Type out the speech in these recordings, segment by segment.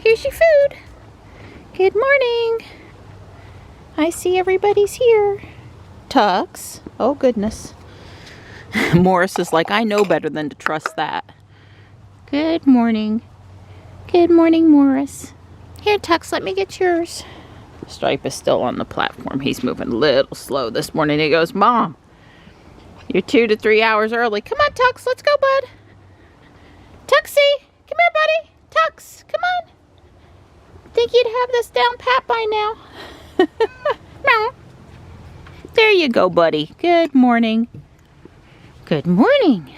Here's your food. Good morning. I see everybody's here. Tux. Oh goodness. Morris is like, I know better than to trust that. Good morning. Good morning, Morris. Here, Tux, let me get yours. Stripe is still on the platform. He's moving a little slow this morning. He goes, Mom, you're 2 to 3 hours early. Come on, Tux, let's go, bud. Tuxie, come here, buddy. Tux, come on. Think you'd have this down pat by now. No. There you go, buddy. Good morning. Good morning.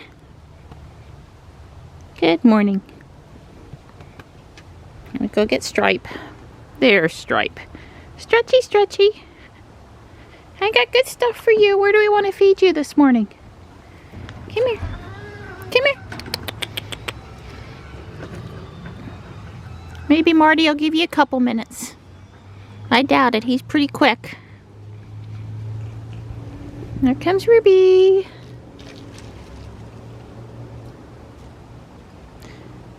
Good morning. Let me go get Stripe. There's Stripe. Stretchy, stretchy. I got good stuff for you. Where do we want to feed you this morning? Come here. Come here. Maybe Marty will give you a couple minutes. I doubt it. He's pretty quick. There comes Ruby.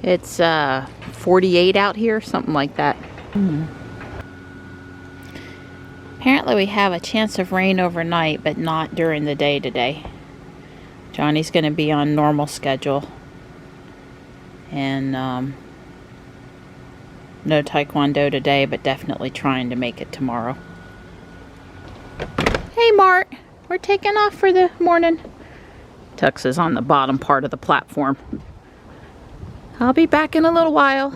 It's 48 out here, something like that. Apparently we have a chance of rain overnight, but not during the day today. Johnny's going to be on normal schedule. And no taekwondo today, but definitely trying to make it tomorrow. Hey Mart, we're taking off for the morning. Tux is on the bottom part of the platform. I'll be back in a little while.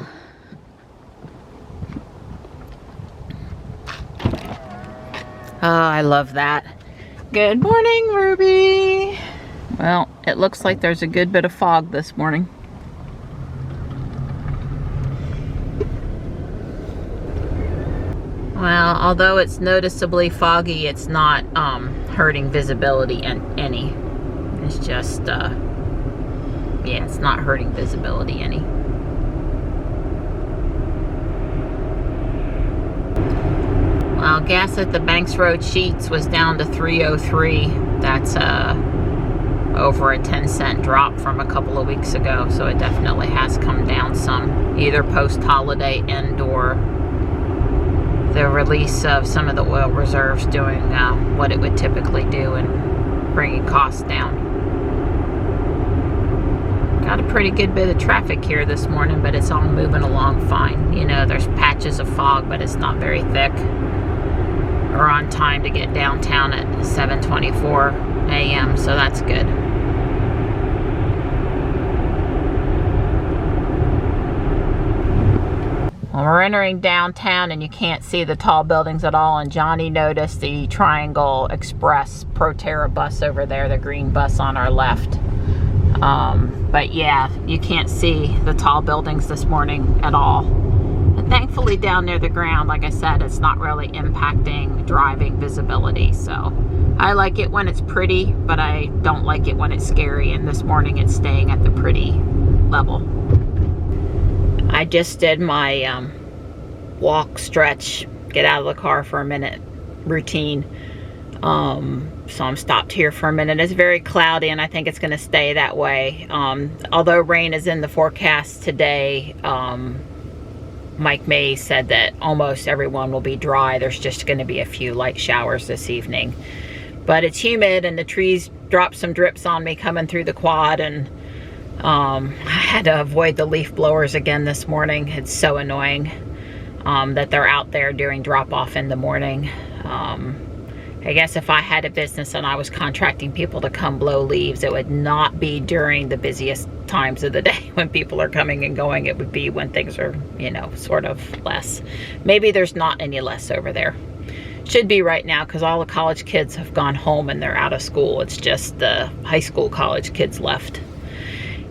Oh, I love that. Good morning, Ruby. Well, it looks like there's a good bit of fog this morning. Well, although it's noticeably foggy, it's not hurting visibility any. It's just, yeah, it's not hurting visibility any. Well, gas at the Banks Road Sheets was down to $3.03. That's over a 10-cent drop from a couple of weeks ago, so it definitely has come down some, either post-holiday and or the release of some of the oil reserves doing what it would typically do and bringing costs down. Got a pretty good bit of traffic here this morning, but it's all moving along fine. You know, there's patches of fog, but it's not very thick. We're on time to get downtown at 7:24 a.m., so that's good. Well, we're entering downtown and you can't see the tall buildings at all, and Johnny noticed the Triangle Express Proterra bus over there, the green bus on our left. But yeah, you can't see the tall buildings this morning at all. And thankfully down near the ground, like I said, it's not really impacting driving visibility. So I like it when it's pretty, but I don't like it when it's scary, and this morning it's staying at the pretty level. I just did my walk, stretch, get out of the car for a minute routine. So I'm stopped here for a minute. It's very cloudy and I think it's going to stay that way. Although rain is in the forecast today, Mike May said that almost everyone will be dry. There's just going to be a few light showers this evening. But it's humid and the trees dropped some drips on me coming through the quad, and I had to avoid the leaf blowers again this morning. It's so annoying that they're out there doing drop-off in the morning. I guess if I had a business and I was contracting people to come blow leaves, it would not be during the busiest times of the day when people are coming and going. It would be when things are, you know, sort of less. Maybe there's not any less over there. Should be right now, because all the college kids have gone home and they're out of school. It's just the high school college kids left.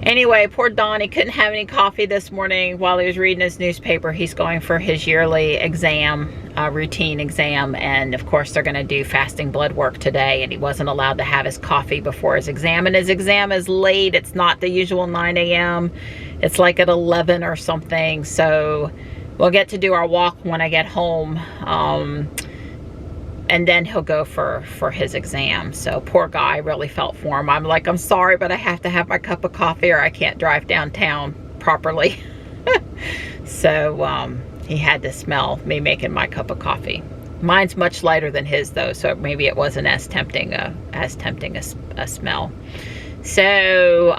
Anyway, poor Don, he couldn't have any coffee this morning while he was reading his newspaper. He's going for his yearly exam, routine exam, and of course they're going to do fasting blood work today, and he wasn't allowed to have his coffee before his exam, and his exam is late. It's not the usual 9 a.m. It's like at 11 or something, so we'll get to do our walk when I get home. And then he'll go for his exam. So poor guy, I really felt for him. I'm like, I'm sorry, but I have to have my cup of coffee or I can't drive downtown properly. So he had to smell me making my cup of coffee. Mine's much lighter than his though, so maybe it wasn't as tempting a smell. So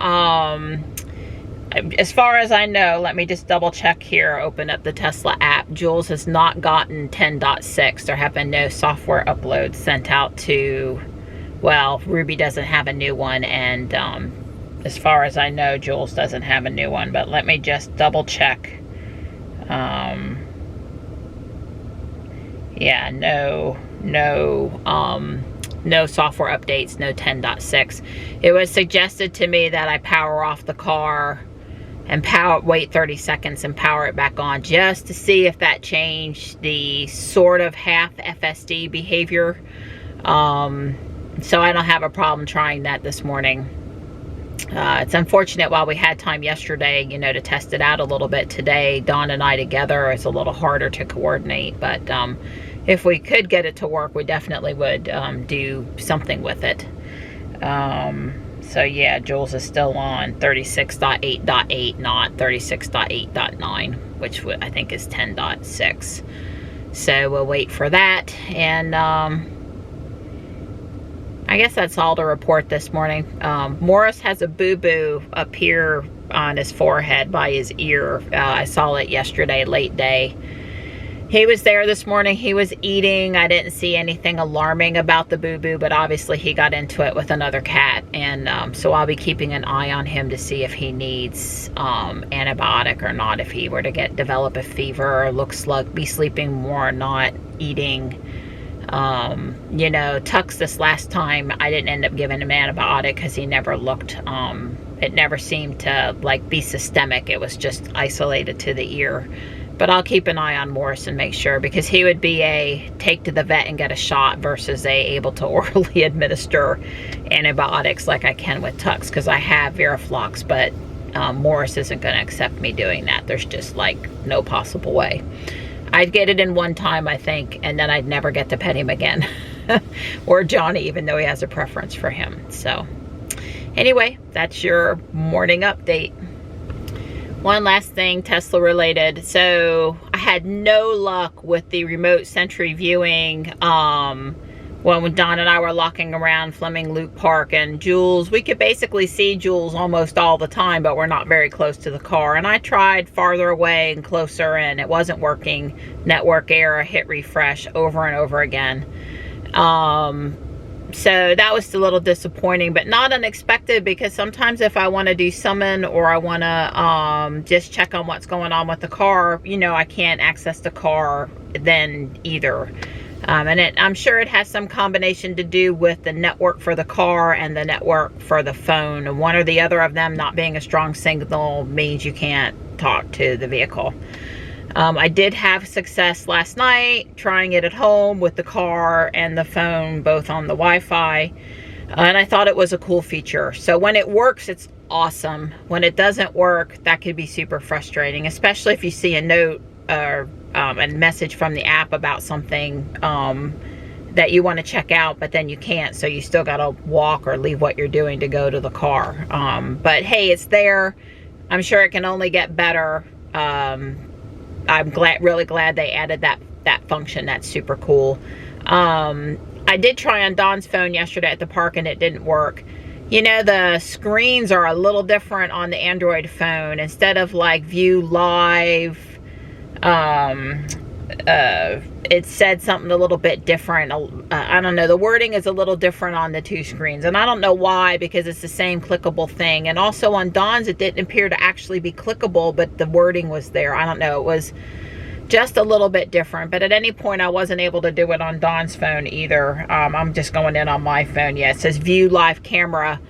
as far as I know, let me just double check here, open up the Tesla app. Jules has not gotten 10.6. There have been no software uploads sent out to, well, Ruby doesn't have a new one, and as far as I know, Jules doesn't have a new one, but let me just double check. Yeah, no software updates, no 10.6. It was suggested to me that I power off the car and wait 30 seconds and power it back on, just to see if that changed the sort of half FSD behavior. So I don't have a problem trying that this morning. It's unfortunate while we had time yesterday, you know, to test it out a little bit. Today, Dawn and I together is a little harder to coordinate, but if we could get it to work, we definitely would do something with it. So yeah, Jules is still on 36.8.8, not 36.8.9, which I think is 10.6. So we'll wait for that. And I guess that's all to report this morning. Morris has a boo-boo up here on his forehead by his ear. I saw it yesterday, late day. He was there this morning. He was eating. I didn't see anything alarming about the boo-boo, but obviously he got into it with another cat. And so I'll be keeping an eye on him to see if he needs antibiotic or not, if he were to develop a fever or be sleeping more, not eating. You know, Tux this last time, I didn't end up giving him antibiotic because he never looked, it never seemed to like be systemic. It was just isolated to the ear. But I'll keep an eye on Morris and make sure, because he would be a take to the vet and get a shot versus able to orally administer antibiotics like I can with Tux, because I have Veriflox, but Morris isn't going to accept me doing that. There's just like no possible way. I'd get it in one time, I think, and then I'd never get to pet him again. Or Johnny, even though he has a preference for him. So anyway, that's your morning update. One last thing, Tesla related. So I had no luck with the remote Sentry viewing when Don and I were walking around Fleming Loop Park, and Jules, we could basically see Jules almost all the time, but we're not very close to the car. And I tried farther away and closer, and it wasn't working. Network error, hit refresh over and over again. So that was a little disappointing, but not unexpected, because sometimes if I want to do summon or I want to just check on what's going on with the car, you know, I can't access the car then either. And I'm sure it has some combination to do with the network for the car and the network for the phone. And one or the other of them not being a strong signal means you can't talk to the vehicle. I did have success last night trying it at home with the car and the phone, both on the Wi-Fi, and I thought it was a cool feature. So when it works, it's awesome. When it doesn't work, that could be super frustrating, especially if you see a note or a message from the app about something that you want to check out, but then you can't, so you still got to walk or leave what you're doing to go to the car. But hey, it's there. I'm sure it can only get better. I'm really glad they added that function. That's super cool. I did try on Don's phone yesterday at the park and it didn't work. You know, the screens are a little different on the Android phone. Instead of like view live, it said something a little bit different. I don't know, the wording is a little different on the two screens, and I don't know why, because it's the same clickable thing. And also on Dawn's it didn't appear to actually be clickable, but the wording was there. I don't know, it was just a little bit different. But at any point I wasn't able to do it on Dawn's phone either. I'm just going in on my phone. Yeah, it says view live camera,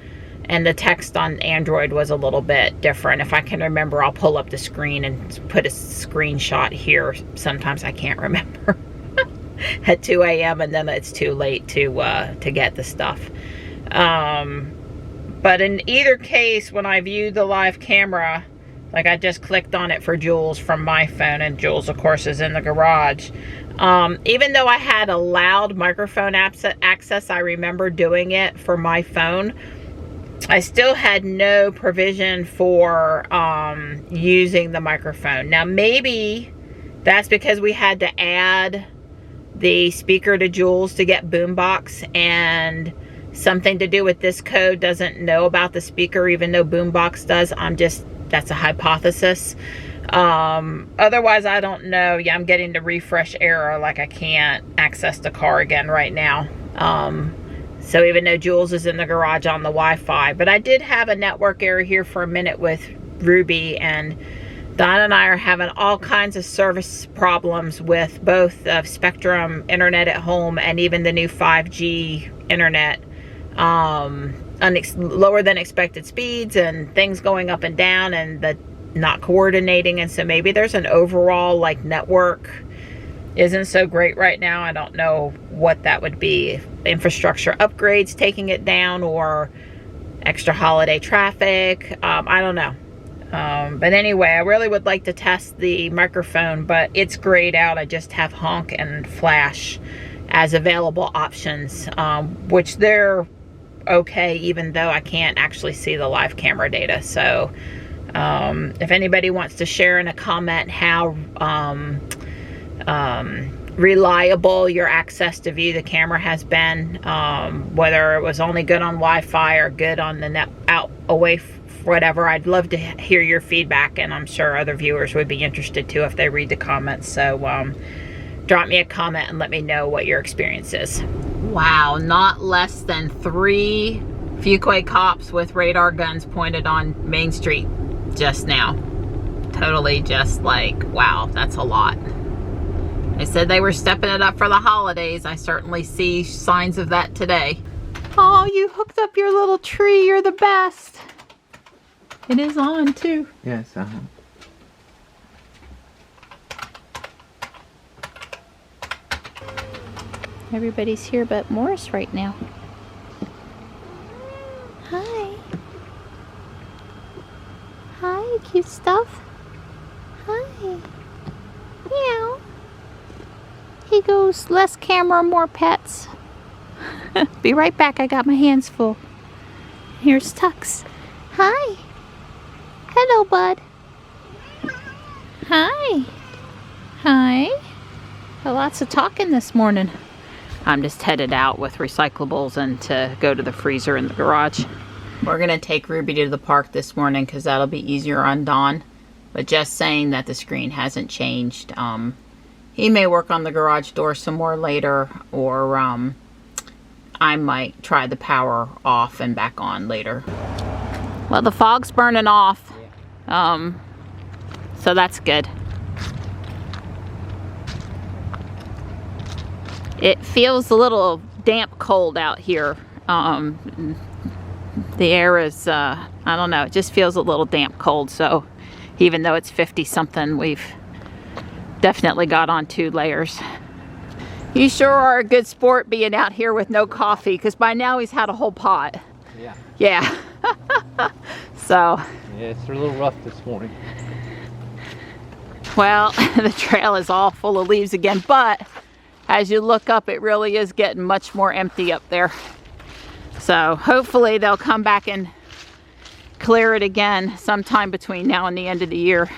and the text on Android was a little bit different. If I can remember, I'll pull up the screen and put a screenshot here. Sometimes I can't remember at 2 a.m. and then it's too late to get the stuff. But in either case, when I view the live camera, like I just clicked on it for Jules from my phone, and Jules of course is in the garage. Even though I had allowed microphone access, I remember doing it for my phone, I still had no provision for using the microphone. Now maybe that's because we had to add the speaker to Jules to get Boombox, and something to do with this code doesn't know about the speaker even though Boombox does. That's a hypothesis. Otherwise I don't know. Yeah, I'm getting the refresh error, like I can't access the car again right now. So even though Jules is in the garage on the Wi-Fi, but I did have a network error here for a minute with Ruby, and Don and I are having all kinds of service problems with both Spectrum internet at home and even the new 5G internet. Lower than expected speeds and things going up and down, and the not coordinating. And so maybe there's an overall like network isn't so great right now. I don't know what that would be. Infrastructure upgrades taking it down, or extra holiday traffic. I don't know. But anyway, I really would like to test the microphone, but it's grayed out. I just have honk and flash as available options, which they're okay, even though I can't actually see the live camera data. So if anybody wants to share in a comment how reliable your access to view the camera has been, whether it was only good on Wi-Fi or good on the net out away whatever, I'd love to hear your feedback, and I'm sure other viewers would be interested too if they read the comments. So drop me a comment and let me know what your experience is. Wow, not less than 3 Fuquay cops with radar guns pointed on Main Street just now. Totally just like, wow, that's a lot. They said they were stepping it up for the holidays. I certainly see signs of that today. Oh, you hooked up your little tree. You're the best. It is on too. Yes, Everybody's here but Morris right now. Hi. Hi, cute stuff. Hi. Meow. He goes, less camera, more pets. Be right back, I got my hands full. Here's Tux. Hi. Hello, bud. Hi. Hi. Lots of talking this morning. I'm just headed out with recyclables and to go to the freezer in the garage. We're gonna take Ruby to the park this morning because that'll be easier on Dawn. But just saying that the screen hasn't changed. He may work on the garage door some more later, or I might try the power off and back on later. Well, the fog's burning off, so that's good. It feels a little damp cold out here. The air is, I don't know, it just feels a little damp cold. So even though it's 50 something, we've definitely got on 2 layers. You sure are a good sport being out here with no coffee, because by now he's had a whole pot. Yeah. Yeah. So. Yeah, it's a little rough this morning. Well, the trail is all full of leaves again, but as you look up, it really is getting much more empty up there. So hopefully they'll come back and clear it again sometime between now and the end of the year.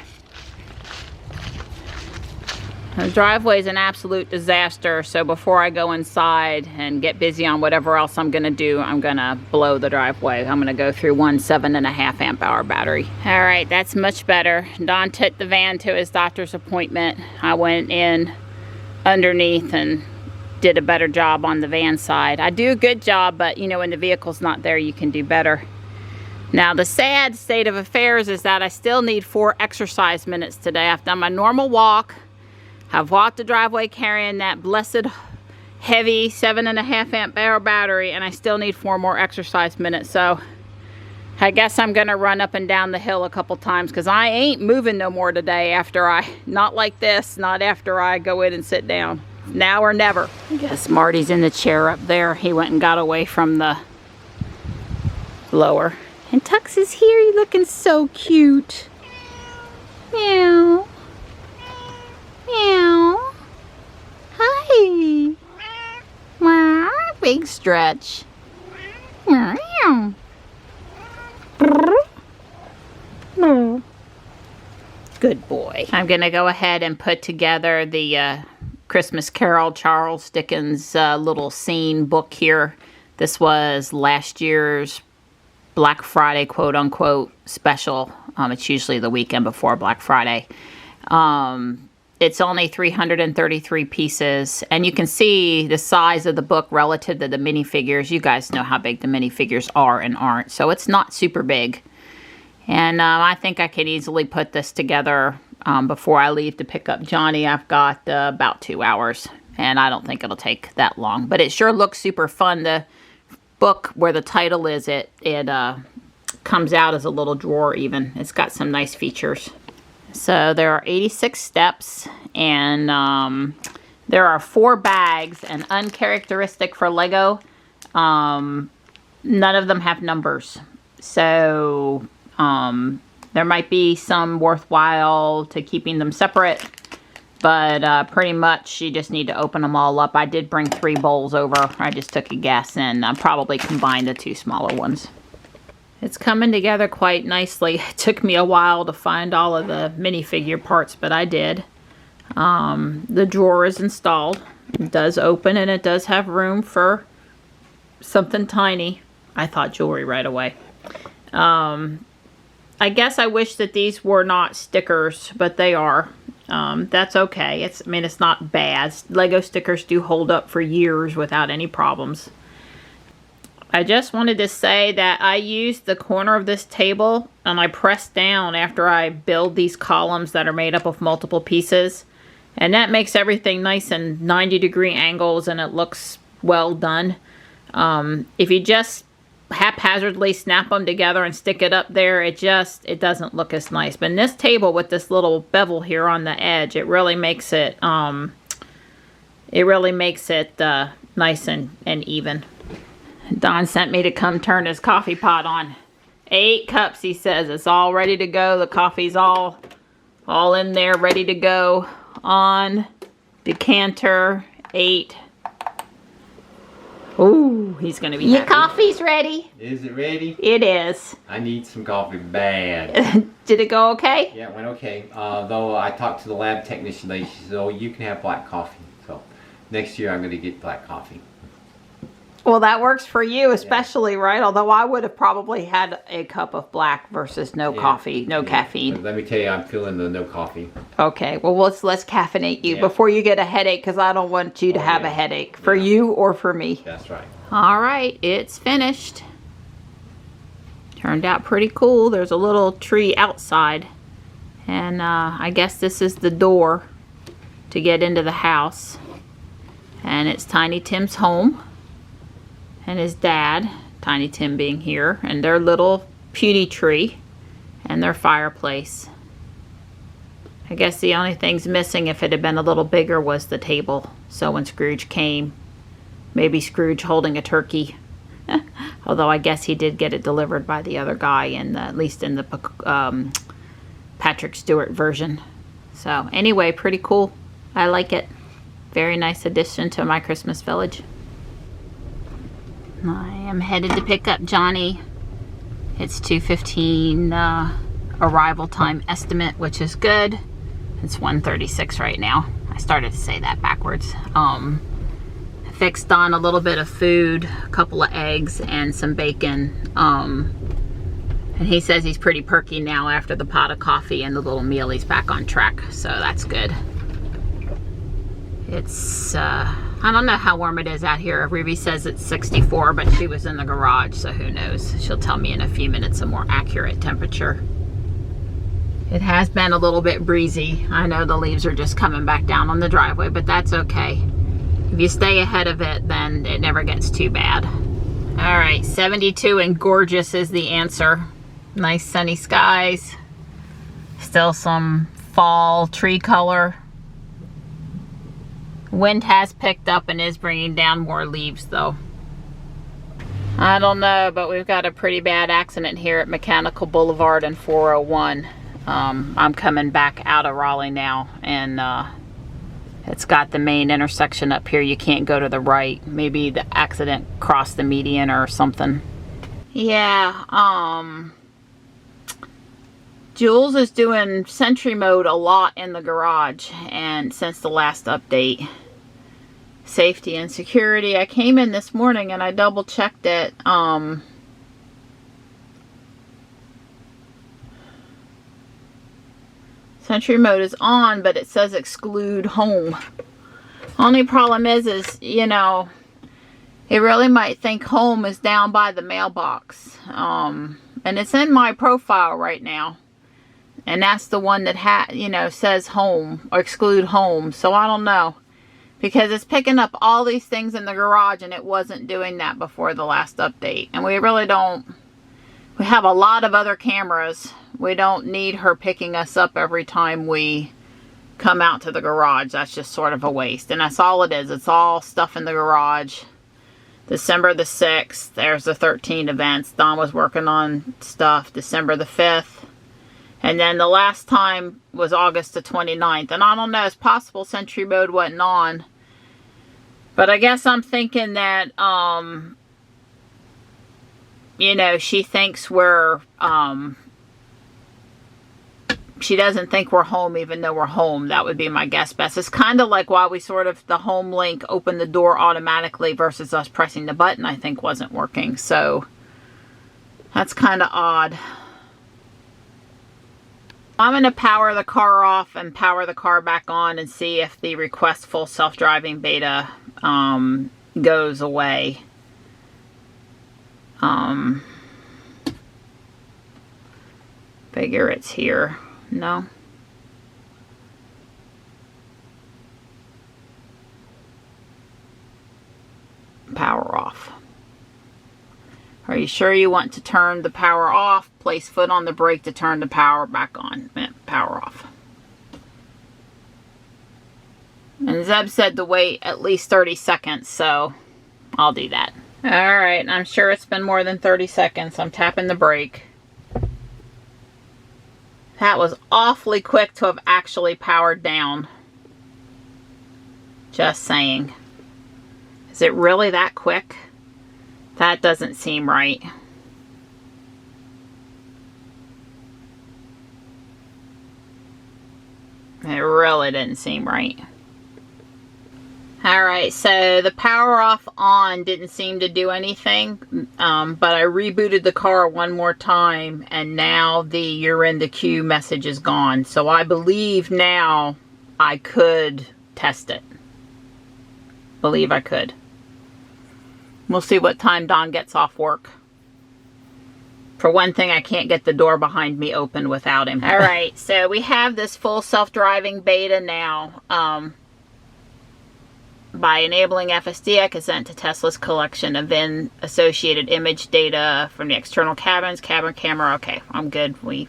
The driveway is an absolute disaster, so before I go inside and get busy on whatever else I'm gonna do, I'm gonna blow the driveway. I'm gonna go through one 7.5 amp hour battery. All right, that's much better. Don took the van to his doctor's appointment. I went in underneath and did a better job on the van side. I do a good job, but you know, when the vehicle's not there, you can do better. Now, the sad state of affairs is that I still need 4 exercise minutes today. I've done my normal walk. I've walked the driveway carrying that blessed heavy 7.5 amp hour battery, and I still need 4 more exercise minutes. So I guess I'm gonna run up and down the hill a couple times, because I ain't moving no more today not like this, not after I go in and sit down. Now or never. I guess Marty's in the chair up there. He went and got away from the blower. And Tux is here. He's looking so cute. Meow. Meow. Hi. Wow, big stretch. Meow. Good boy. I'm gonna go ahead and put together the Christmas Carol, Charles Dickens little scene book here. This was last year's Black Friday quote unquote special. It's usually the weekend before Black Friday. It's only 333 pieces, and you can see the size of the book relative to the minifigures. You guys know how big the minifigures are and aren't, so it's not super big. And I think I could easily put this together before I leave to pick up Johnny. I've got about 2 hours, and I don't think it'll take that long. But it sure looks super fun. The book where the title is, it comes out as a little drawer even. It's got some nice features. So there are 86 steps, and there are 4 bags, and uncharacteristic for Lego, none of them have numbers. So there might be some worthwhile to keeping them separate, but pretty much you just need to open them all up. I did bring 3 bowls over. I just took a guess and probably combined the 2 smaller ones. It's coming together quite nicely. It took me a while to find all of the minifigure parts, but I did. The drawer is installed. It does open, and it does have room for something tiny. I thought jewelry right away. I guess I wish that these were not stickers, but they are. That's okay. It's not bad. Lego stickers do hold up for years without any problems. I just wanted to say that I used the corner of this table and I pressed down after I build these columns that are made up of multiple pieces. And that makes everything nice and 90-degree angles, and it looks well done. If you just haphazardly snap them together and stick it up there, it doesn't look as nice. But in this table with this little bevel here on the edge, it really makes it nice and even. Don sent me to come turn his coffee pot on. 8 cups, he says. It's all ready to go. The coffee's all in there, ready to go. On decanter, 8. Ooh, he's gonna be happy. Your coffee's ready. Is it ready? It is. I need some coffee bad. Did it go okay? Yeah, it went okay. Though I talked to the lab technician lady. She said, "Oh, you can have black coffee." So next year I'm gonna get black coffee. Well, that works for you especially, yeah. Right? Although I would have probably had a cup of black versus no coffee, no caffeine. But let me tell you, I'm feeling the no coffee. Okay, well, let's caffeinate you before you get a headache, because I don't want you to have a headache for you or for me. That's right. All right, it's finished. Turned out pretty cool. There's a little tree outside, and I guess this is the door to get into the house. And it's Tiny Tim's home. And his dad, Tiny Tim being here, and their little puny tree and their fireplace. I guess the only things missing, if it had been a little bigger, was the table. So when Scrooge came, maybe Scrooge holding a turkey. Although I guess he did get it delivered by the other guy, at least in the Patrick Stewart version. So anyway, pretty cool. I like it. Very nice addition to my Christmas village. I am headed to pick up Johnny. It's 2:15 arrival time estimate, which is good. It's 1:36 right now. I started to say that backwards. Fixed on a little bit of food, a couple of eggs and some bacon. And he says he's pretty perky now after the pot of coffee and the little meal. He's back on track, so that's good. It's, I don't know how warm it is out here. Ruby says it's 64, but she was in the garage, so who knows. She'll tell me in a few minutes a more accurate temperature. It has been a little bit breezy. I know the leaves are just coming back down on the driveway, but that's okay. If you stay ahead of it, then it never gets too bad. All right, 72 and gorgeous is the answer. Nice sunny skies. Still some fall tree color. Wind has picked up and is bringing down more leaves though. I don't know, but we've got a pretty bad accident here at Mechanical Boulevard and 401. I'm coming back out of Raleigh now, and it's got the main intersection up here. You can't go to the right. Maybe the accident crossed the median or something. Yeah, Jules is doing Sentry mode a lot in the garage, and since the last update. Safety and security. I came in this morning and I double checked it. Sentry mode is on, but it says exclude home. Only problem is, you know, it really might think home is down by the mailbox. And it's in my profile right now. And that's the one that you know, says home or exclude home. So I don't know. Because it's picking up all these things in the garage, and it wasn't doing that before the last update. And we really don't, we have a lot of other cameras. We don't need her picking us up every time we come out to the garage. That's just sort of a waste. And that's all it is. It's all stuff in the garage. December the 6th, there's the 13 events. Don was working on stuff. December the 5th. And then the last time was August the 29th. And I don't know, it's possible Sentry mode wasn't on. But I guess I'm thinking that, you know, she thinks we're, she doesn't think we're home even though we're home. That would be my guess best. It's kind of like why we sort of, the home link opened the door automatically versus us pressing the button, I think wasn't working. So that's kind of odd. I'm going to power the car off and power the car back on and see if the request full self-driving beta goes away. Figure it's here. No. Power off. Are you sure you want to turn the power off? Place foot on the brake to turn the power back on. Power off. And Zeb said to wait at least 30 seconds, so I'll do that. Alright, I'm sure it's been more than 30 seconds. I'm tapping the brake. That was awfully quick to have actually powered down. Just saying. Is it really that quick? That doesn't seem right. It really didn't seem right. Alright, so the power off on didn't seem to do anything, but I rebooted the car one more time, and now the you're in the queue message is gone. So I believe now I could test it. Believe I could. We'll see what time Don gets off work. For one thing, I can't get the door behind me open without him. Alright, so we have this full self-driving beta now. By enabling FSD, I can send to Tesla's collection of then associated image data from the external cabins, cabin camera. Okay, I'm good. We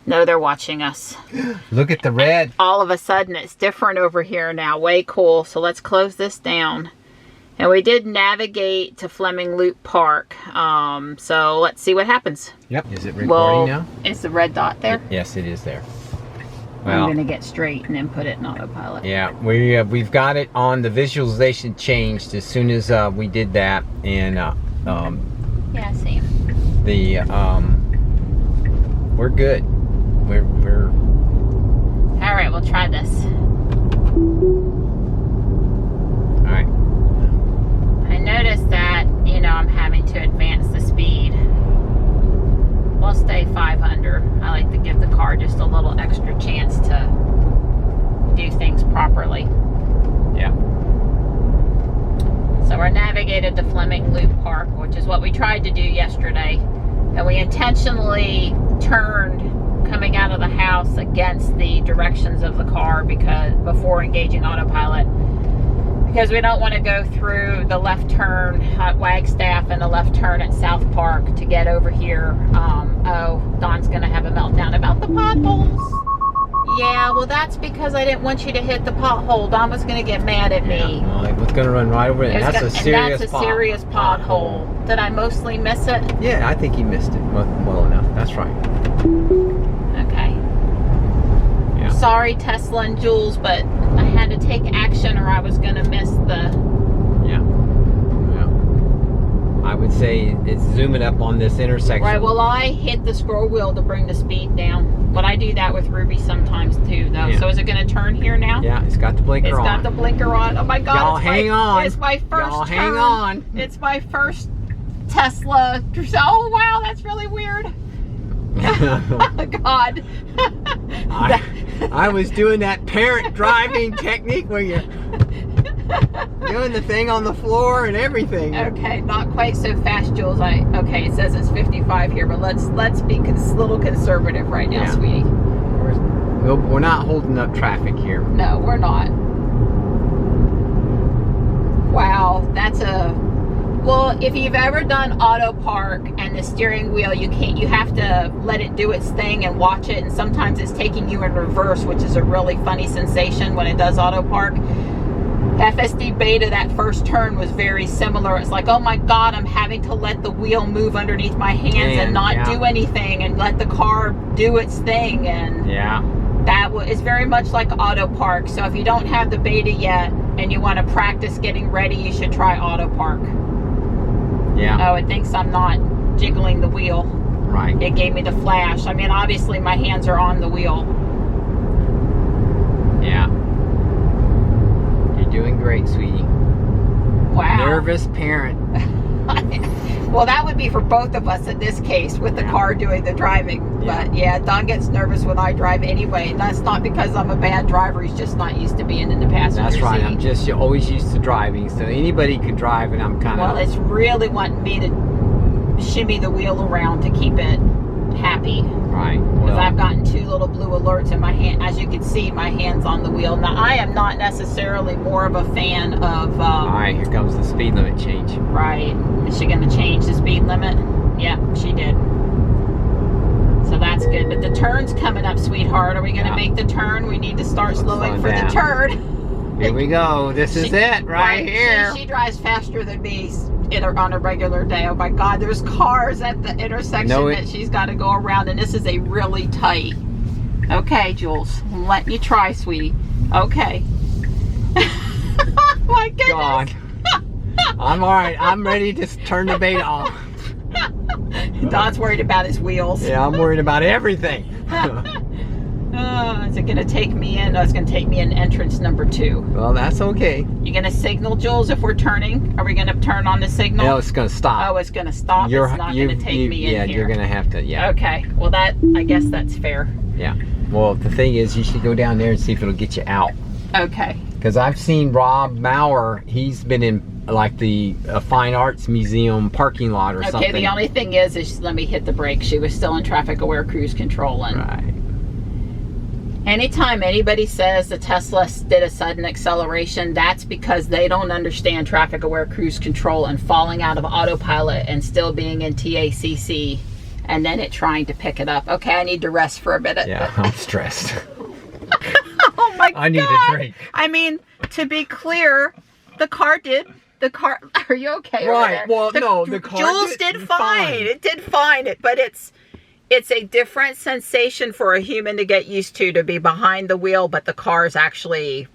know they're watching us. Look at the red. All of a sudden, it's different over here now. Way cool. So let's close this down. And we did navigate to Fleming Loop Park. So let's see what happens. Yep. Is it recording now? Is the red dot there? Yes, it is there. Well, I'm going to get straight and then put it in autopilot. Yeah, we've got it on. The visualization changed as soon as we did that. And yeah, same. The we're good. We're all right. We'll try this. All right. I noticed that, you know, I'm having to advance the speed. We'll stay 500. I like to give the car just a little extra chance to do things properly. Yeah. So we're navigated to Fleming Loop Park, which is what we tried to do yesterday. And we intentionally turned coming out of the house against the directions of the car before engaging autopilot, because we don't want to go through the left turn at Wagstaff and the left turn at South Park to get over here. Oh, Dawn's gonna have a meltdown about the potholes. Yeah, well, that's because I didn't want you to hit the pothole. Dawn was gonna get mad at me. Yeah, well, it was gonna run right over it. And that's a serious pothole. Did I mostly miss it? Yeah, I think you missed it well enough. That's right. Okay. Yeah. Sorry, Tesla and Jules, but I had to take action or I was gonna miss the... Yeah. I would say it's zooming up on this intersection. Right, well, I hit the scroll wheel to bring the speed down. But I do that with Ruby sometimes too, though. Yeah. So is it going to turn here now? Yeah, it's got the blinker on. It's got the blinker on. Oh my God! Y'all hang on. It's my first Y'all turn. hang on. It's my first Tesla. Oh wow, that's really weird. Oh God. I was doing that parent driving technique where you're doing the thing on the floor and everything. Okay, not quite so fast, Jules. Okay, it says it's 55 here, but let's be a little conservative right now, yeah. Sweetie. We're not holding up traffic here. No, we're not. Wow, that's a... Well, if you've ever done auto park and the steering wheel, you have to let it do its thing and watch it, and sometimes it's taking you in reverse, which is a really funny sensation when it does auto park. FSD beta, that first turn was very similar. It's like, oh my God, I'm having to let the wheel move underneath my hands and not do anything and let the car do its thing. And that is very much like auto park. So if you don't have the beta yet and you want to practice getting ready, you should try auto park. Yeah. Oh, it thinks I'm not jiggling the wheel. Right. It gave me the flash. I mean, obviously my hands are on the wheel. Yeah. Doing great, sweetie. Wow. Nervous parent. Well, that would be for both of us in this case with the car doing the driving. Yeah. But yeah, Don gets nervous when I drive anyway. That's not because I'm a bad driver. He's just not used to being in the passenger seat. That's right. I'm just always used to driving, so anybody could drive, and I'm kind of... Well, it's really wanting me to shimmy the wheel around to keep it happy. Right. Because I've gotten 2 little blue alerts in my hand. As you can see, my hand's on the wheel. Now, I am not necessarily more of a fan of... all right, here comes the speed limit change. Right. Is she going to change the speed limit? Yeah, she did. So that's good. But the turn's coming up, sweetheart. Are we going to make the turn? We need to start slowing for the turn. Here we go. This is it right here. She drives faster than me on a regular day. Oh my God, there's cars at the intersection that she's got to go around, and this is a really tight. Okay, Jules, I'm letting you try, sweetie. Okay. Oh my goodness. God. I'm all right. I'm ready to turn the beta off. Don's worried about his wheels. Yeah, I'm worried about everything. Is it going to take me in? No, it's going to take me in entrance number 2. Well, that's okay. You going to signal, Jules, if we're turning? Are we going to turn on the signal? No, it's going to stop. Oh, it's going to stop. It's not going to take me in here. Yeah, you're going to have to, Okay. Well, I guess that's fair. Yeah. Well, the thing is, you should go down there and see if it'll get you out. Okay. Because I've seen Rob Maurer. He's been in like the Fine Arts Museum parking lot or something. Okay, the only thing is let me hit the brake. She was still in traffic aware cruise control. And right. Anytime anybody says the Tesla did a sudden acceleration, that's because they don't understand traffic aware cruise control and falling out of autopilot and still being in TACC and then it trying to pick it up. Okay, I need to rest for a minute. Yeah, I'm stressed. Oh my God. I need a drink. I mean, to be clear, the car, are you okay? Right, well, no, the car Jules did fine. It did fine, but it's a different sensation for a human to get used to be behind the wheel, but the car's actually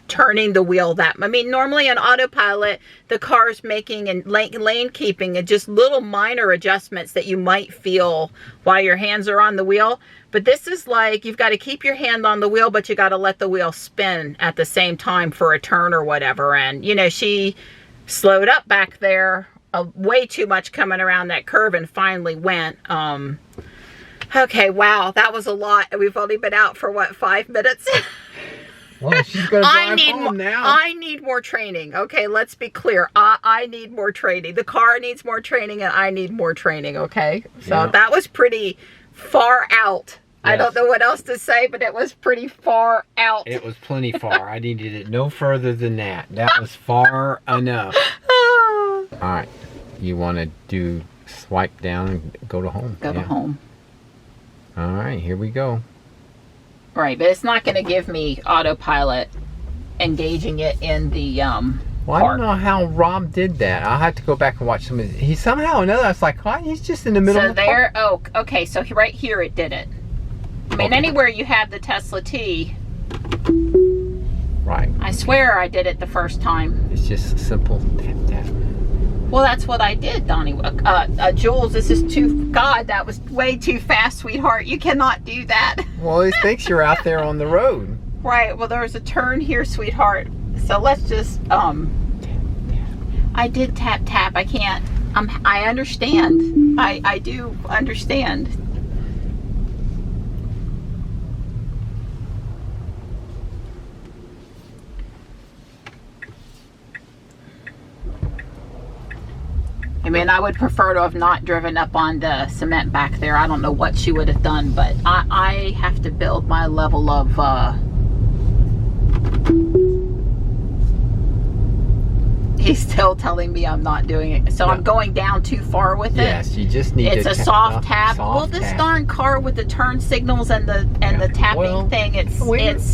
turning the wheel I mean, normally on autopilot, the car's making and lane keeping and just little minor adjustments that you might feel while your hands are on the wheel. But this is like, you've got to keep your hand on the wheel, but you got to let the wheel spin at the same time for a turn or whatever. And, you know, she slowed up back there way too much coming around that curve and finally went. Okay, wow, that was a lot. We've only been out for, what, 5 minutes? Well, she's gonna drive home now. I need more training. Okay, let's be clear. I need more training. The car needs more training, and I need more training. Okay, so that was pretty far out. Yes. I don't know what else to say, but it was pretty far out. It was plenty far. I needed it no further than that. That was far enough. All right, you want to do swipe down and go to home? Go to home. All right, here we go. Right, but it's not going to give me autopilot engaging it in the well, I don't know how Rob did that. I'll have to go back and watch some of it. He somehow or another, I was like, oh, he's just in the middle of the park. Oh, okay, so right here it did it. I mean, anywhere you have the Tesla T. Right. I swear I did it the first time. It's just a simple tap tap. Well, that's what I did, Donnie. Jules, this is God, that was way too fast, sweetheart. You cannot do that. Well, he thinks you're out there on the road. Right, well, there's a turn here, sweetheart. So let's just, I did tap, tap. I can't, I understand. I do understand. I mean, I would prefer to have not driven up on the cement back there. I don't know what she would have done, but I have to build my level of, he's still telling me I'm not doing it. So I'm going down too far with it. Yes, you just need It's a soft tap. Well, this darn car with the turn signals and the tapping thing, it's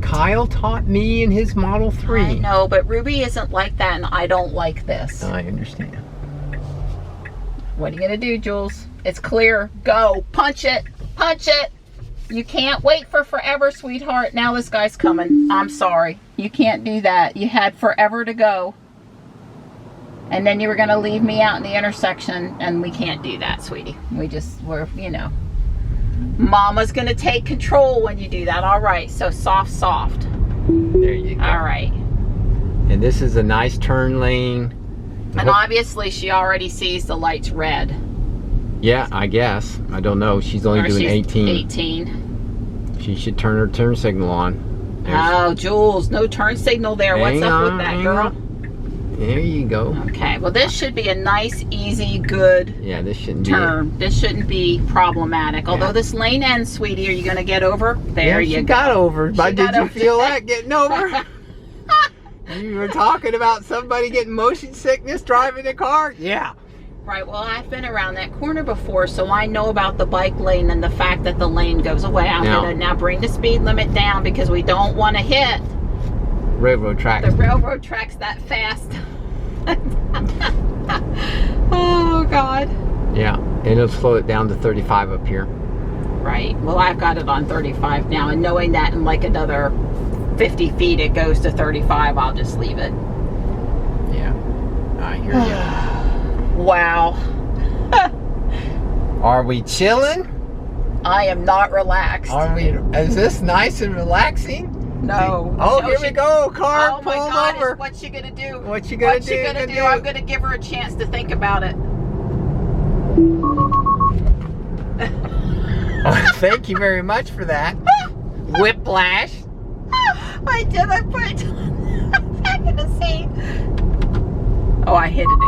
Kyle taught me in his Model 3. I know, but Ruby isn't like that, and I don't like this. I understand. What are you gonna do, Jules? It's clear. Go. Punch it. Punch it. You can't wait for forever, sweetheart. Now this guy's coming. I'm sorry. You can't do that. You had forever to go. And then you were gonna leave me out in the intersection, and we can't do that, sweetie. We're, you know. Mama's gonna take control when you do that. All right, so soft, soft. There you go. All right. And this is a nice turn lane. And obviously she already sees the lights red. Yeah, I guess. I don't know. She's only doing 18. 18. She should turn her turn signal on. Oh, Jules, no turn signal there. What's up with that, girl? There you go. Okay, well this should be a nice, easy, good this shouldn't turn. This shouldn't be problematic. Although this lane ends, sweetie, are you going to get over? There you go. She got over. But did you feel that getting over? You were talking about somebody getting motion sickness driving a car? Yeah. Right, well, I've been around that corner before, so I know about the bike lane and the fact that the lane goes away. I'm going to now bring the speed limit down because we don't want to hit railroad tracks. The railroad tracks that fast. Oh, God. Yeah, and it'll slow it down to 35 up here. Right, well, I've got it on 35 now, and knowing that in like another 50 feet it goes to 35, I'll just leave it. Yeah. All right, here we go. Wow. Are we chilling? I am not relaxed. Is this nice and relaxing? No. Oh, here we go. Car pulled over. What's she gonna do? What's she gonna do? I'm gonna give her a chance to think about it. Oh, thank you very much for that. Whiplash. I did. I put it back in the seat. Oh, I hit it.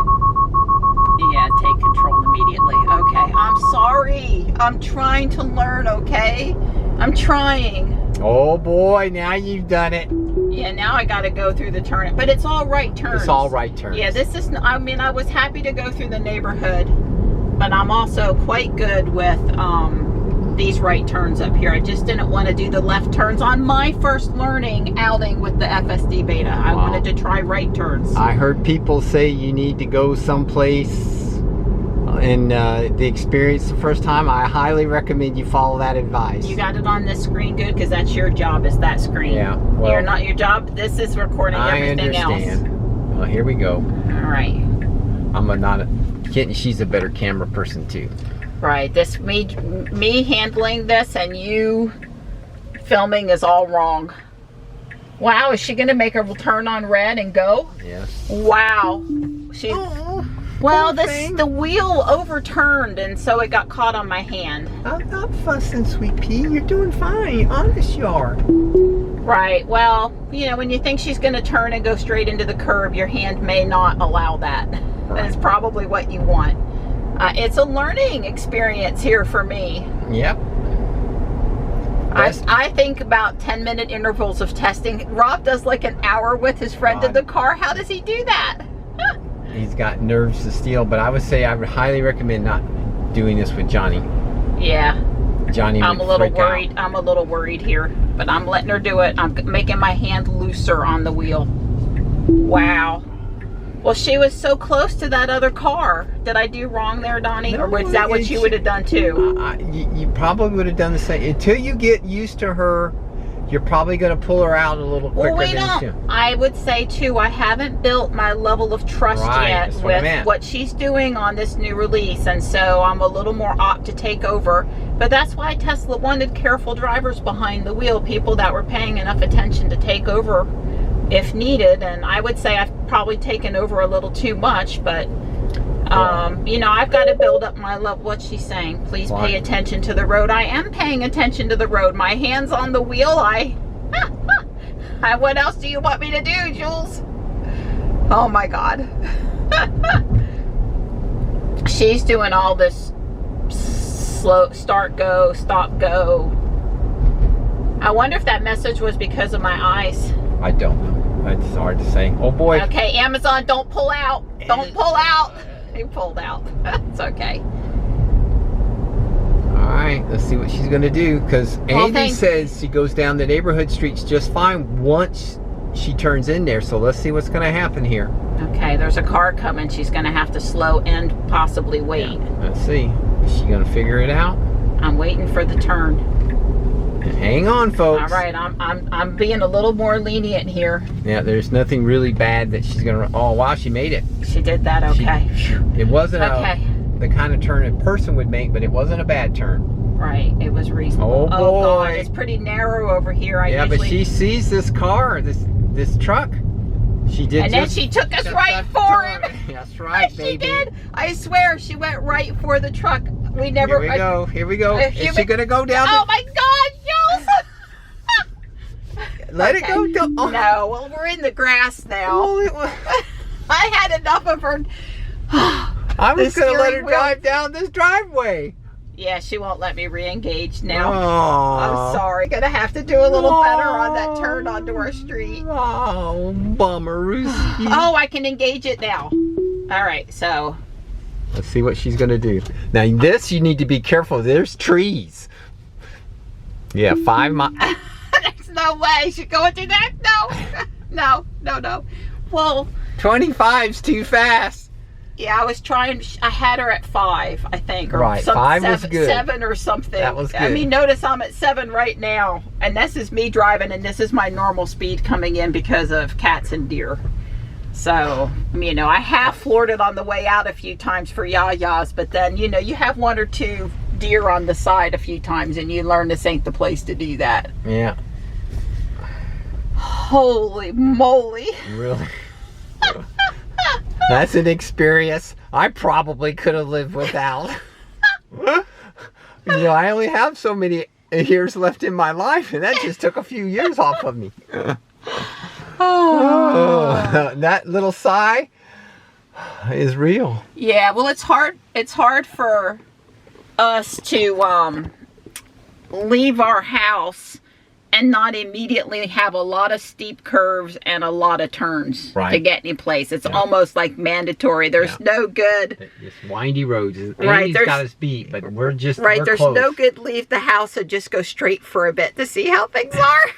Yeah, take control immediately. Okay, I'm sorry. I'm trying to learn, okay? I'm trying. Oh boy, now you've done it. Yeah, now I gotta go through the turn. But it's all right turns. It's all right turns. Yeah, this is, I mean, I was happy to go through the neighborhood, but I'm also quite good with these right turns up here. I just didn't want to do the left turns on my first learning outing with the FSD beta. I wanted to try right turns. I heard people say you need to go someplace and the experience the first time. I highly recommend you follow that advice. You got it on this screen good, because that's your job, is that screen. Yeah. Well, you're not your job. This is recording everything else. I understand. Well, here we go. All right. She's a better camera person too. Right, this me handling this and you filming is all wrong. Wow, is she gonna make her turn on red and go? Yes. Wow. The wheel overturned, and so it got caught on my hand. I'm not fussing, sweet pea. You're doing fine. Honest you are. Right. Well, you know, when you think she's going to turn and go straight into the curb, your hand may not allow that. That is probably what you want. It's a learning experience here for me. Yep. I think about 10-minute intervals of testing. Rob does like an hour with his friend in the car. How does he do that? He's got nerves of steel, but I would say I would highly recommend not doing this with Johnny. Yeah. Johnny would I'm a little freak worried. out. I'm a little worried here, but I'm letting her do it. I'm making my hand looser on the wheel. Wow. Well, she was so close to that other car. Did I do wrong there, Donnie? No, or was that what you would have done too? You probably would have done the same. Until you get used to her, you're probably going to pull her out a little quicker than you. I would say too, I haven't built my level of trust yet with what she's doing on this new release, and so I'm a little more apt to take over. But that's why Tesla wanted careful drivers behind the wheel, people that were paying enough attention to take over if needed. And I would say I've probably taken over a little too much, but you know, I've got to build up my love. What she's saying, please pay attention to the road. I am paying attention to the road. My hand's on the wheel. What else do you want me to do, Jules? Oh my God. She's doing all this slow start, go, stop, go. I wonder if that message was because of my eyes. I don't know. It's hard to say. Oh boy. Okay, Amazon, don't pull out. Don't pull out. He pulled out. It's okay. All right, let's see what she's going to do, because Andy says she goes down the neighborhood streets just fine once she turns in there. So let's see what's going to happen here. Okay, there's a car coming. She's going to have to slow and possibly wait. Yeah, let's see. Is she going to figure it out? I'm waiting for the turn. Hang on, folks. All right, I'm being a little more lenient here. Yeah, there's nothing really bad that she's gonna. Oh wow, she made it. She did that. Okay. It wasn't the kind of turn a person would make, but it wasn't a bad turn. Right, it was reasonable. Oh boy, God, it's pretty narrow over here. But she sees this car, this truck. She did. And then she took us right for him. That's right, baby. She did. I swear, she went right for the truck. We never. Here we go. Here we go. Is she gonna go down? Oh my God, Jules! Let it go. No, well, we're in the grass now. I had enough of her. I was gonna let her drive down this driveway. Yeah, she won't let me re-engage now. Oh. I'm sorry. Gonna have to do a little better on that turn onto our street. Oh, bummer. Oh, I can engage it now. All right, so. Let's see what she's gonna do. Now this, you need to be careful. There's trees. Yeah, 5 miles. There's no way she's going through that. No. No. Well, 25's too fast. Yeah, I was trying. I had her at 5, I think, or right. 5 was good. 7 or something. That was good. I mean, notice I'm at 7 right now, and this is me driving, and this is my normal speed coming in because of cats and deer. So, you know, I have floored it on the way out a few times for yayas, but then, you know, you have 1 or 2 deer on the side a few times, and you learn this ain't the place to do that. Yeah. Holy moly. Really? That's an experience I probably could have lived without. You know, I only have so many years left in my life, and that just took a few years off of me. That little sigh is real. Yeah, well, it's hard for us to leave our house and not immediately have a lot of steep curves and a lot of turns to get any place. It's almost like mandatory. There's no good. It's windy roads. Right, Andy's got us beat, but we're just there's close. no good leave the house and just go straight for a bit to see how things are.